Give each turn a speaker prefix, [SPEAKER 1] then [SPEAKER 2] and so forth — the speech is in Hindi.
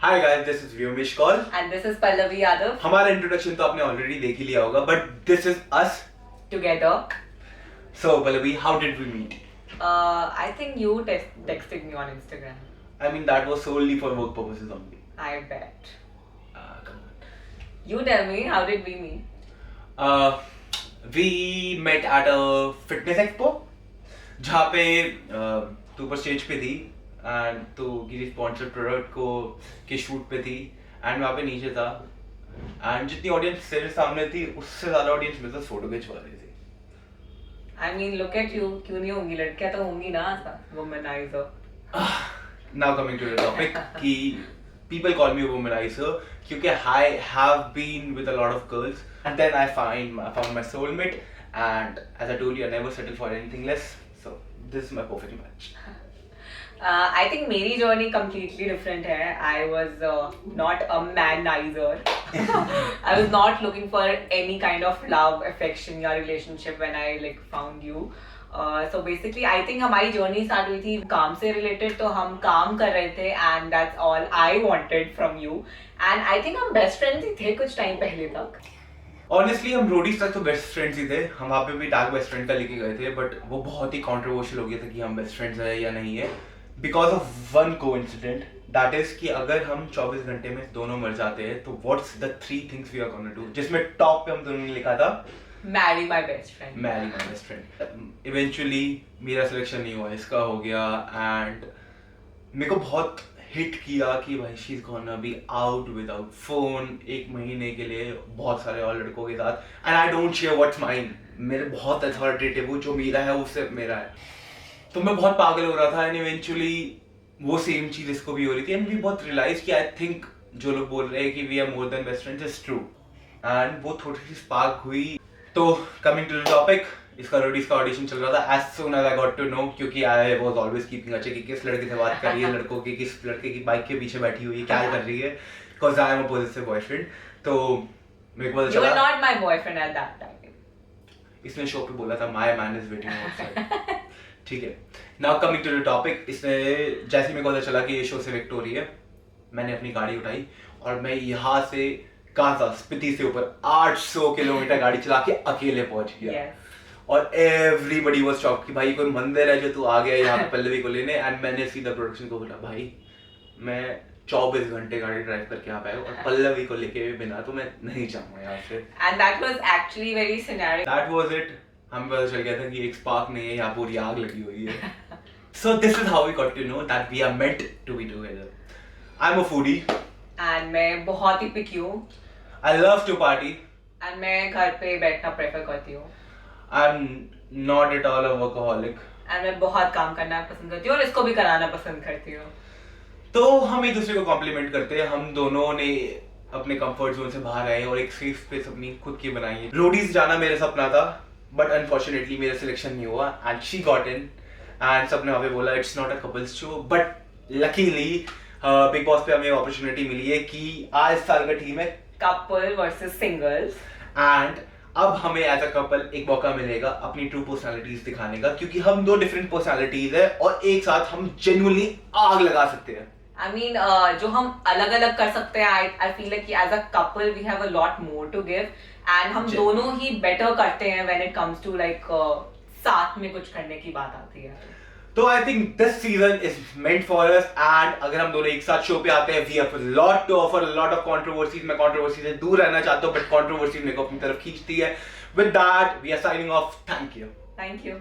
[SPEAKER 1] Hi guys, this is Vyomesh Kaul
[SPEAKER 2] And this is Pallavi Yadav.
[SPEAKER 1] हमारा इंट्रोडक्शन तो आपने ऑलरेडी देख ही लिया होगा, but this is us.
[SPEAKER 2] Together.
[SPEAKER 1] So Pallavi, how did we meet?
[SPEAKER 2] I think you texted me on Instagram.
[SPEAKER 1] I mean, that was solely for work purposes only.
[SPEAKER 2] I bet.
[SPEAKER 1] Come on.
[SPEAKER 2] You tell me, how did we meet?
[SPEAKER 1] We met at a fitness expo जहाँ पे तू ऊपर स्टेज पे थी एंड तू किसी स्पॉन्सर्ड प्रोडक्ट को के शूट पे थी एंड वहाँ पे नीचे था एंड जितनी ऑडियंस तेरे सामने थी उससे ज़्यादा ऑडियंस मेरे साथ फोटो खिंचवा रही थी.
[SPEAKER 2] I mean, look at you. क्यों नहीं होंगी, लड़कियाँ तो होंगी ना, womanizer.
[SPEAKER 1] Now coming to the topic कि people call me a womanizer क्योंकि I have been with a lot of girls and then I found my soulmate and as I told you I never settle for anything less, so this is my perfect match.
[SPEAKER 2] I think मेरी journey completely different है. I was not a manizer. I was not looking for any kind of love, affection या relationship when I like found you. So basically I think हमारी journey start हुई थी काम से related, तो हम काम कर रहे थे and that's all I wanted from you. And I think हम best friends ही थे कुछ time पहले तक.
[SPEAKER 1] Honestly हम रोडीज तक तो बेस्ट फ्रेंड्स ही थे. हम वहाँ पे भी टैग बेस्ट फ्रेंड का लेके गए थे, बट वो बहुत ही कॉन्ट्रोवर्शियल हो गया था कि हम बेस्ट फ्रेंड्स हैं या नहीं है, because of one coincident, that is कि अगर हम 24 घंटे में दोनों मर जाते हैं तो what's the 3 things we are gonna do, जिसमें टॉप पे हम दोनों ने लिखा था
[SPEAKER 2] Marry my best friend.
[SPEAKER 1] Marry my best friend. Eventually मेरा सिलेक्शन नहीं हुआ, इसका हो गया एंड मेरे को बहुत हिट किया कि भाई she is gonna be out without phone 1 महीने के लिए बहुत सारे और लड़कों के साथ and I don't share what's mine. मेरे बहुत अथॉरिटेटिव, वो जो मेरा है वो सिर्फ मेरा है. तो मैं बहुत पागल हो रहा था एंड इवेंचुअली वो सेम चीज इसको भी हो रही थी एंड वी बहुत रियलाइज कि आई थिंक जो लोग बोल रहे हैं कि we are more than best friends is true and वो थोड़ी सी स्पार्क हुई. तो कमिंग टू द टॉपिक, इसका रोडीज का ऑडिशन चल रहा था. As soon as I got to know, क्योंकि आई वाज ऑलवेज कीपिंग अच्छे कि किस लड़के से बात कर रही है, लड़कों की किस लड़के की बाइक के पीछे बैठी हुई है, क्या कर रही है, because I am a positive boyfriend. तो मेरे को पता
[SPEAKER 2] You were
[SPEAKER 1] चला
[SPEAKER 2] not my boyfriend at that time.
[SPEAKER 1] इसने शो पे बोला था my man is waiting outside. ठीक है, now coming to the topic. इसने जैसे मेरे को पता चला कि ये शो सेलेक्ट हो रही है, मैंने अपनी गाड़ी उठाई और मैं यहाँ से कासा स्पीति से ऊपर 800 किलोमीटर गाड़ी चला के अकेले पहुंच गया.
[SPEAKER 2] Yes.
[SPEAKER 1] और एवरीबॉडी वाज शॉक्ड कि भाई कोई मंदिर है जो तू आ गया यहाँ पे पल्लवी को लेने. एंड मैंने सीधा प्रोडक्शन को बोला, भाई मैं 24 घंटे गाड़ी ड्राइव करके आ पाया और पल्लवी को लेके बिना तो मैं नहीं जाऊंगा यहाँ से.
[SPEAKER 2] And that was actually very scenario.
[SPEAKER 1] That was it. हमें पता चल गया था कि एक स्पार्क नहीं है, यहाँ पूरी आग लगी हुई है. So this is how we got to know that we are meant to be together. I am a foodie
[SPEAKER 2] And मैं बहुत ही पिकी हूँ.
[SPEAKER 1] I love to party
[SPEAKER 2] And मैं घर पे बैठना प्रेफर करती हूँ.
[SPEAKER 1] I am not at all a workaholic.
[SPEAKER 2] And मैं बहुत काम करना पसंद करती हूँ और इसको भी कराना पसंद करती हूँ.
[SPEAKER 1] तो हम एक दूसरे को कॉम्प्लीमेंट करते हैं. हम दोनों ने अपने कंफर्ट जोन से बाहर आए और एक सेफ स्पेस अपनी खुद की बनाई है. रोडीज जाना मेरा सपना था, बट अनफॉर्चुनेटली मेरा सिलेक्शन नहीं हुआ and she got in and सबने वहाँ पे बोला it's not a couples show. But luckily big boss पे हमें अपॉर्चुनिटी मिली है कि आज साल का टीम है
[SPEAKER 2] Couple versus singles.
[SPEAKER 1] एंड अब हमें एज अ कपल एक मौका मिलेगा अपनी ट्रू पर्सनालिटीज दिखाने का, क्योंकि हम 2 डिफरेंट पर्सनालिटीज है और एक साथ हम जेन्युइनली आग लगा सकते हैं.
[SPEAKER 2] I mean, जो हम अलग अलग कर सकते हैं, I feel like कि as a couple we have a lot more to give and हम दोनों ही better करते हैं when it comes to like साथ में कुछ करने की बात आती है.
[SPEAKER 1] तो I think this season is meant for us and अगर हम दोनों एक साथ शो पे आते हैं we have a lot to offer, a lot of controversies. मैं कंट्रोवर्सी से दूर रहना चाहता हूं बट कंट्रोवर्सी मेरे को अपनी तरफ खींचती है. With that we are signing off. Thank you.
[SPEAKER 2] Thank you.